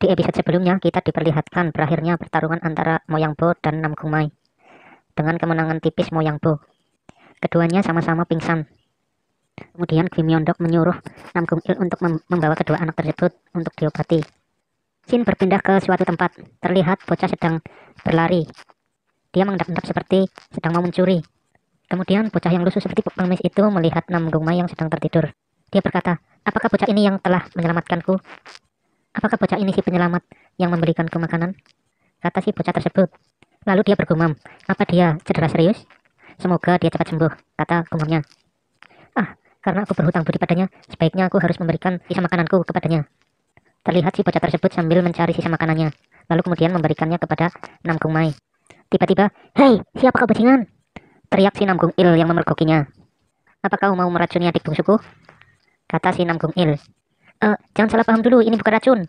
Di episode sebelumnya, kita diperlihatkan berakhirnya pertarungan antara Moyang Bo dan Namgung Mai dengan kemenangan tipis Moyang Bo. Keduanya sama-sama pingsan. Kemudian Gwi Myondok menyuruh Namgung Il untuk membawa kedua anak tersebut untuk diobati. Shin berpindah ke suatu tempat. Terlihat bocah sedang berlari. Dia mengendap-endap seperti sedang mau mencuri. Kemudian bocah yang lusuh seperti pengemis itu melihat Namgung Mai yang sedang tertidur. Dia berkata, "Apakah bocah ini yang telah menyelamatkanku? Apakah bocah ini si penyelamat yang memberikanku makanan?" Kata si bocah tersebut. Lalu dia bergumam, "Apa dia cedera serius? Semoga dia cepat sembuh," kata gumamnya. "Ah, karena aku berhutang budi padanya, sebaiknya aku harus memberikan sisa makananku kepadanya." Terlihat si bocah tersebut sambil mencari sisa makanannya, lalu kemudian memberikannya kepada Namgung Mai. Tiba-tiba, "Hei, siapa kau bajingan?" teriak si Namgung Il yang memergokinya. "Apa kau mau meracuni adik bungsuku?" kata si Namgung Il. Jangan salah paham dulu, ini bukan racun."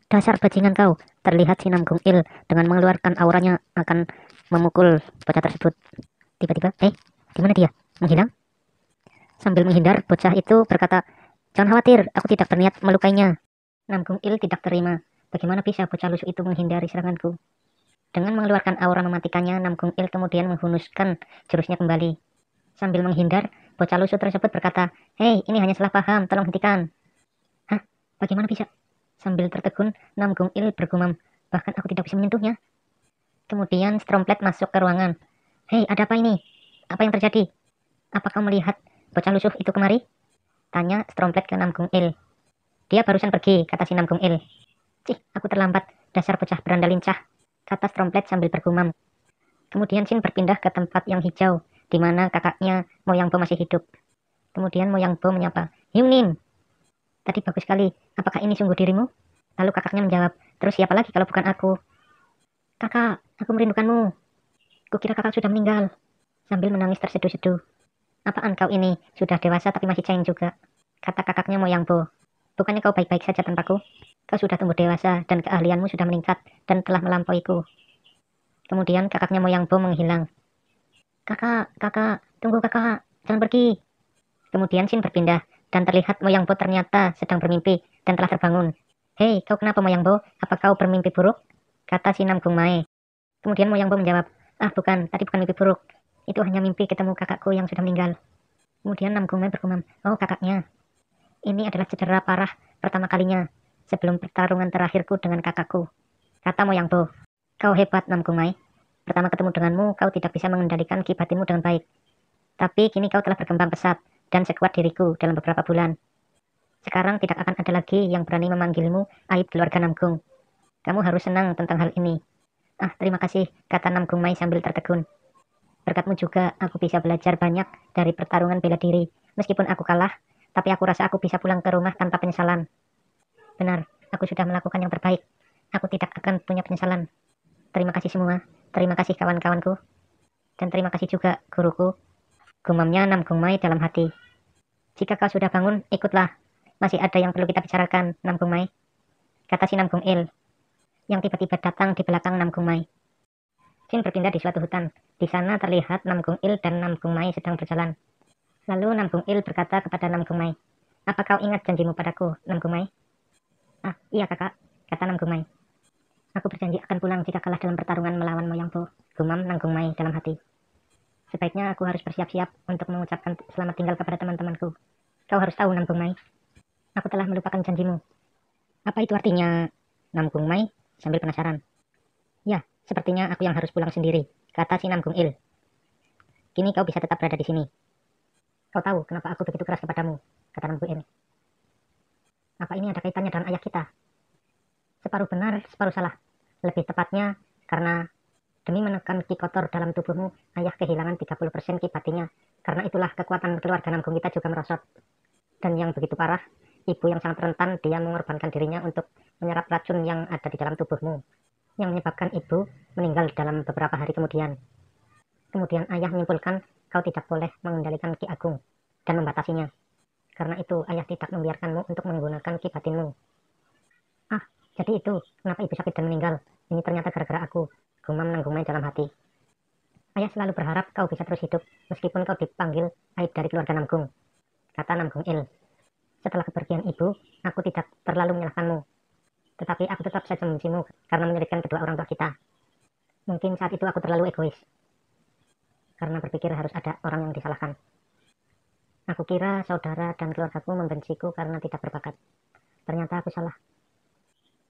"Dasar bajingan kau." Terlihat si Namgung Il dengan mengeluarkan auranya akan memukul bocah tersebut. Tiba-tiba, di mana dia? Menghilang? Sambil menghindar, bocah itu berkata, "Jangan khawatir, aku tidak berniat melukainya." Namgung Il tidak terima. Bagaimana bisa bocah lusuh itu menghindari seranganku? Dengan mengeluarkan aura mematikannya, Namgung Il kemudian menghunuskan jurusnya kembali. Sambil menghindar, bocah lusuh tersebut berkata, "Hei, ini hanya salah paham, tolong hentikan." "Hah? Bagaimana bisa?" Sambil tertegun, Namgung Il bergumam, "Bahkan aku tidak bisa menyentuhnya." Kemudian Stromplet masuk ke ruangan. "Hei, ada apa ini? Apa yang terjadi? Apa kau melihat bocah lusuh itu kemari?" tanya Stromplet ke Namgung Il. "Dia barusan pergi," kata si Namgung Il. "Cih, aku terlambat, dasar bocah beranda lincah," kata Stromplet sambil bergumam. Kemudian Shin berpindah ke tempat yang hijau, di mana kakaknya Moyang Bo masih hidup. Kemudian Moyang Bo menyapa, "Hyungnim, tadi bagus sekali. Apakah ini sungguh dirimu?" Lalu kakaknya menjawab, "Terus siapa lagi kalau bukan aku?" "Kakak, aku merindukanmu. Kukira kakak sudah meninggal," sambil menangis terseduh-seduh. "Apaan kau ini? Sudah dewasa tapi masih cengeng juga," kata kakaknya Moyang Bo. "Bukannya kau baik-baik saja tanpaku? Kau sudah tumbuh dewasa dan keahlianmu sudah meningkat dan telah melampauiku." Kemudian kakaknya Moyang Bo menghilang. Kakak, tunggu kakak, jangan pergi." Kemudian Shin berpindah, dan terlihat Moyang Bo ternyata sedang bermimpi dan telah terbangun. "Hei, kau kenapa Moyang Bo? Apa kau bermimpi buruk?" kata si Namgung Mai. Kemudian Moyang Bo menjawab, "Ah bukan, tadi bukan mimpi buruk. Itu hanya mimpi ketemu kakakku yang sudah meninggal." Kemudian Namgung Mai bergumam, "Oh kakaknya. Ini adalah cedera parah pertama kalinya, sebelum pertarungan terakhirku dengan kakakku," kata Moyang Bo. "Kau hebat Namgung Mai. Pertama ketemu denganmu, kau tidak bisa mengendalikan ki batinmu dengan baik. Tapi kini kau telah berkembang pesat dan sekuat diriku dalam beberapa bulan. Sekarang tidak akan ada lagi yang berani memanggilmu aib keluarga Namgung. Kamu harus senang tentang hal ini." "Ah, terima kasih," kata Namgung Mai sambil tertegun. "Berkatmu juga aku bisa belajar banyak dari pertarungan bela diri. Meskipun aku kalah, tapi aku rasa aku bisa pulang ke rumah tanpa penyesalan. Benar, aku sudah melakukan yang terbaik. Aku tidak akan punya penyesalan. Terima kasih semua. Terima kasih kawan-kawanku. Dan terima kasih juga guruku," gumamnya Namgung Mai dalam hati. "Jika kau sudah bangun, ikutlah. Masih ada yang perlu kita bicarakan, Namgung Mai," kata si Namgung Il, yang tiba-tiba datang di belakang Namgung Mai. Shin berpindah di suatu hutan. Di sana terlihat Namgung Il dan Namgung Mai sedang berjalan. Lalu Namgung Il berkata kepada Namgung Mai, "Apa kau ingat janjimu padaku, Namgung Mai?" "Ah, iya kakak," kata Namgung Mai. "Aku berjanji akan pulang jika kalah dalam pertarungan melawan Moyang Bo," gumam Namgung Mai dalam hati. "Sebaiknya aku harus bersiap-siap untuk mengucapkan selamat tinggal kepada teman-temanku. Kau harus tahu, Namgung Mai, aku telah melupakan janjimu." "Apa itu artinya?" Namgung Mai sambil penasaran. "Ya, sepertinya aku yang harus pulang sendiri," kata si Namgung Il. "Kini kau bisa tetap berada di sini. Kau tahu kenapa aku begitu keras kepadamu," kata Namgung Il. "Apa ini ada kaitannya dengan ayah kita?" "Separuh benar, separuh salah. Lebih tepatnya, karena demi menekan ki kotor dalam tubuhmu, ayah kehilangan 30% ki batinnya. Karena itulah kekuatan keluarga Namgung kita juga merosot. Dan yang begitu parah, ibu yang sangat rentan, dia mengorbankan dirinya untuk menyerap racun yang ada di dalam tubuhmu, yang menyebabkan ibu meninggal dalam beberapa hari kemudian. Kemudian ayah menyimpulkan kau tidak boleh mengendalikan ki agung dan membatasinya. Karena itu ayah tidak membiarkanmu untuk menggunakan ki batinmu." "Ah, jadi itu kenapa ibu sakit dan meninggal. Ini ternyata gara-gara aku," gumam Namgung Mai dalam hati. "Ayah selalu berharap kau bisa terus hidup meskipun kau dipanggil aib dari keluarga Namgung," kata Namgung Il. "Setelah kepergian ibu, aku tidak terlalu menyalahkanmu. Tetapi aku tetap saja membencimu karena menyulitkan kedua orang tua kita. Mungkin saat itu aku terlalu egois, karena berpikir harus ada orang yang disalahkan. Aku kira saudara dan keluargaku membenciku karena tidak berbakat. Ternyata aku salah.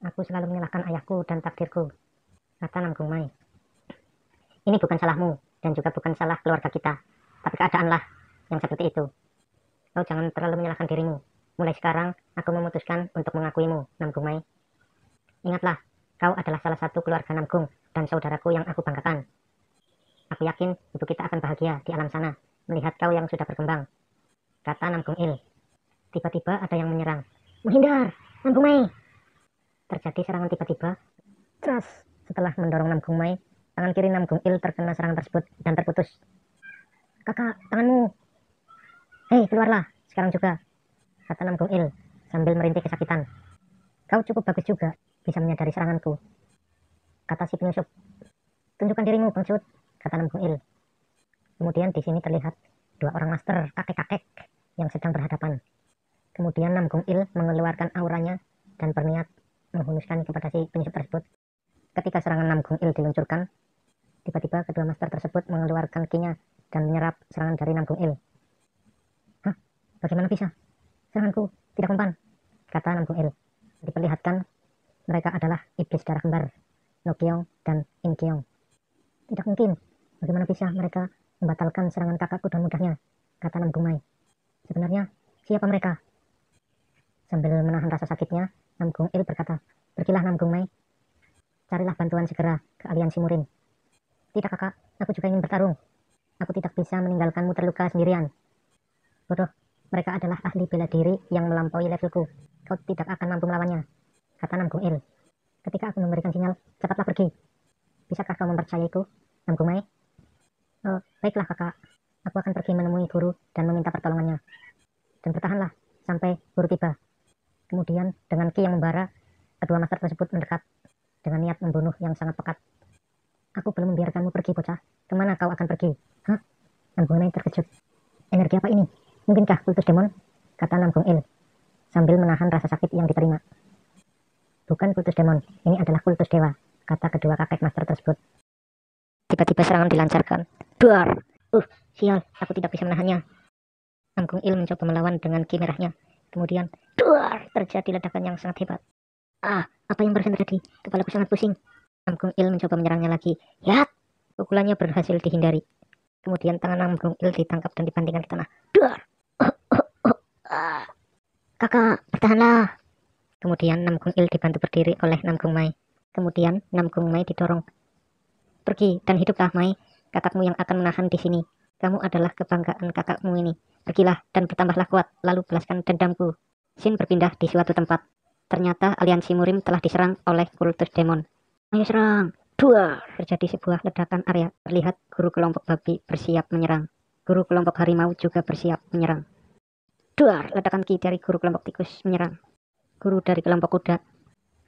Aku selalu menyalahkan ayahku dan takdirku, kata Nam Kung Mai. Ini bukan salahmu, dan juga bukan salah keluarga kita, tapi keadaanlah yang seperti itu. Kau jangan terlalu menyalahkan dirimu. Mulai sekarang, aku memutuskan untuk mengakuimu, Nam Kung Mai. Ingatlah, kau adalah salah satu keluarga Namgung dan saudaraku yang aku banggakan. Aku yakin ibu kita akan bahagia di alam sana, melihat kau yang sudah berkembang, kata Nam Kung Il. Tiba-tiba ada yang menyerang. Menghindar, Nam Kung Mai! Terjadi serangan tiba-tiba. Tras, setelah mendorong Nam Kung Mai, tangan kiri Nam Kung Il terkena serangan tersebut dan terputus. Kakak, tanganmu! Hei, keluarlah, sekarang juga, kata Nam Kung Il sambil merintih kesakitan. Kau cukup bagus juga, bisa menyadari seranganku, kata si penyusup. Tunjukkan dirimu, pengsut, kata Nam Kung Il. Kemudian di sini terlihat dua orang master kakek-kakek yang sedang berhadapan. Kemudian Nam Kung Il mengeluarkan auranya dan berniat menghunuskan kepada si penyusup tersebut. Ketika serangan Nam Kung Il diluncurkan, tiba-tiba kedua master tersebut mengeluarkan kinya dan menyerap serangan dari Nam Kung Il. Hah? Bagaimana bisa? Seranganku tidak mempan, kata Nam Kung Il. Diperlihatkan mereka adalah iblis darah kembar, No Kyong dan In Kyong. Tidak mungkin. Bagaimana bisa mereka membatalkan serangan kakakku dan mudahnya, kata Nam Kung Mai. Sebenarnya, siapa mereka? Sambil menahan rasa sakitnya, Nam Kung Il berkata, pergilah Nam Kung Mai. Carilah bantuan segera ke aliansi Murin. Tidak kakak, aku juga ingin bertarung. Aku tidak bisa meninggalkanmu terluka sendirian. Bodoh, mereka adalah ahli bela diri yang melampaui levelku. Kau tidak akan mampu melawannya, kata Nam Kung Il. Ketika aku memberikan sinyal, cepatlah pergi. Bisakah kau mempercayaiku, Nam Kung Mai? Oh, baiklah kakak. Aku akan pergi menemui guru dan meminta pertolongannya. Dan bertahanlah sampai guru tiba. Kemudian dengan ki yang membara, kedua master tersebut mendekat dengan niat membunuh yang sangat pekat. Aku belum membiarkanmu pergi, bocah. Kemana kau akan pergi? Hah? Nam Kung Mai terkejut. Energi apa ini? Mungkinkah kultus demon? Kata Nam Kung Il sambil menahan rasa sakit yang diterima. Bukan kultus demon, ini adalah kultus dewa, kata kedua kakek master tersebut. Tiba-tiba serangan dilancarkan. Duar! Sial, aku tidak bisa menahannya. Nam Kung Il mencoba melawan dengan ki merahnya. Kemudian, duar! Terjadi ledakan yang sangat hebat. Apa yang barusan terjadi? Kepalaku sangat pusing. Nam Kung Il mencoba menyerangnya lagi. Yat! Pukulannya berhasil dihindari. Kemudian tangan Nam Kung Il ditangkap dan dibantingkan ke tanah. Duar! Kakak, bertahanlah. Kemudian Nam Kung Il dibantu berdiri oleh Nam Kung Mai. Kemudian Nam Kung Mai didorong. Pergi dan hiduplah, Mai. Kakakmu yang akan menahan di sini. Kamu adalah kebanggaan kakakmu ini. Pergilah dan bertambahlah kuat, lalu balaskan dendamku. Shin berpindah di suatu tempat. Ternyata aliansi Murim telah diserang oleh kultus demon. Ayo serang. Dua. Terjadi sebuah ledakan area. Terlihat guru kelompok babi bersiap menyerang. Guru kelompok harimau juga bersiap menyerang. Duar, ledakan ki dari guru kelompok tikus menyerang. Guru dari kelompok kuda,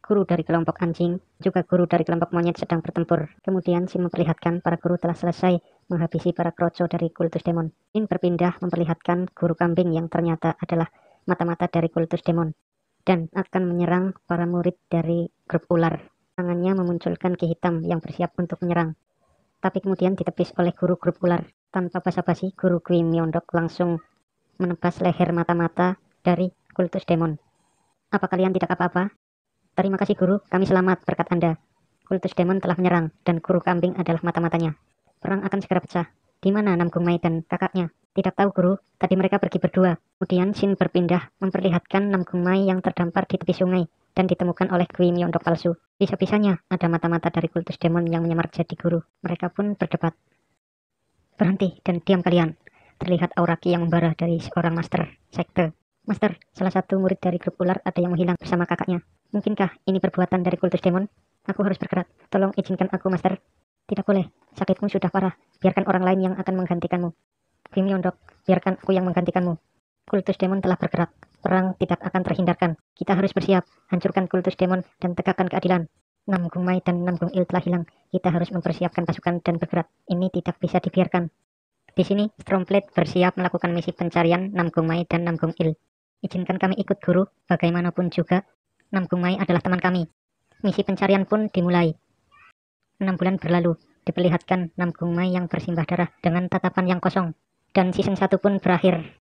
guru dari kelompok anjing, juga guru dari kelompok monyet sedang bertempur. Kemudian Shin memperlihatkan para guru telah selesai menghabisi para kroco dari kultus demon. Shin berpindah memperlihatkan guru kambing yang ternyata adalah mata-mata dari kultus demon dan akan menyerang para murid dari grup ular. Tangannya memunculkan ki hitam yang bersiap untuk menyerang. Tapi kemudian ditepis oleh guru grup ular. Tanpa basa-basi, guru Kui Myeondok langsung menebas leher mata-mata dari kultus demon. Apa kalian tidak apa-apa? Terima kasih guru, kami selamat berkat Anda. Kultus demon telah menyerang dan guru kambing adalah mata-matanya. Perang akan segera pecah. Di mana Nam Kung Mai dan kakaknya? Tidak tahu guru, tadi mereka pergi berdua. Kemudian Shin berpindah memperlihatkan Nam Kung Mai yang terdampar di tepi sungai dan ditemukan oleh Kui Myeondok palsu. Bisa-bisanya ada mata-mata dari kultus demon yang menyamar jadi guru. Mereka pun berdebat. Berhenti dan diam kalian. Terlihat aura ki yang membara dari seorang master sekte. Master, salah satu murid dari grup ular ada yang menghilang bersama kakaknya. Mungkinkah ini perbuatan dari kultus demon? Aku harus bergerak. Tolong izinkan aku, Master. Tidak boleh. Sakitmu sudah parah. Biarkan orang lain yang akan menggantikanmu. Kui Myeondok, biarkan aku yang menggantikanmu. Kultus demon telah bergerak. Perang tidak akan terhindarkan. Kita harus bersiap. Hancurkan kultus demon dan tegakkan keadilan. Nam Kung Mai dan Nam Kung Il telah hilang. Kita harus mempersiapkan pasukan dan bergerak. Ini tidak bisa dibiarkan. Di sini, Stormblade bersiap melakukan misi pencarian Nam Kung Mai dan Nam Kung Il. Izinkan kami ikut guru, bagaimanapun juga. Namgungmai adalah teman kami. Misi pencarian pun dimulai. 6 bulan berlalu, diperlihatkan Namgungmai yang bersimbah darah dengan tatapan yang kosong. Dan season 1 pun berakhir.